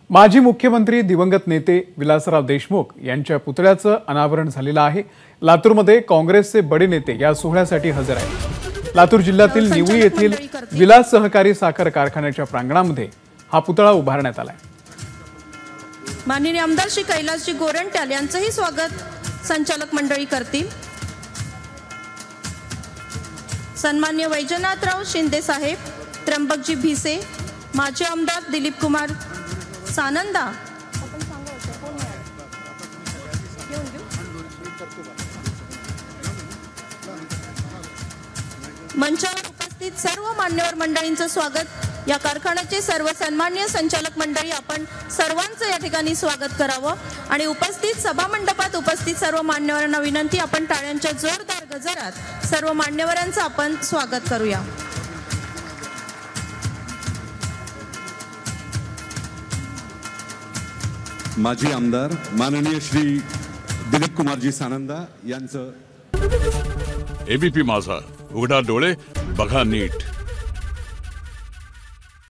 माजी मुख्यमंत्री दिवंगत नेते विलासराव देशमुख यांच्या पुतळ्याचं अनावरण झालेलं आहे। लातूरमध्ये काँग्रेसचे बडे नेते या सोहळ्यासाठी हजर आहेत। लातूर जिल्ह्यातील निवळी येथील विलास सहकारी साखर कारखान्याच्या प्रांगणामध्ये हा पुतळा उभारण्यात आलाय। माननीय आमदार श्री कैलासजी गोरंट्याल यांचंही स्वागत संचालक मंडळी करतील। सन्मान्य वैजनाथराव शिंदे साहेब, त्र्यंबकजी भिसे, माजी आमदार दिलीप कुमार सानंदा, मंचावर उपस्थित सर्व मान्यवर मंडळींचं स्वागत। या कारखान्याचे सर्व सन्माननीय संचालक मंडळी आपण सर्वांचं या ठिकाणी स्वागत करावं आणि उपस्थित सभा मंडपात उपस्थित सर्व मान्यवरांना विनंती, आपण टाळ्यांच्या जोरदार गजरात सर्व मान्यवरांचं आपण स्वागत करूया। माजी आमदार माननीय श्री दिलीप कुमारजी सानंदा यांचं। एबीपी माझा, उघडा डोळे बघा नीट।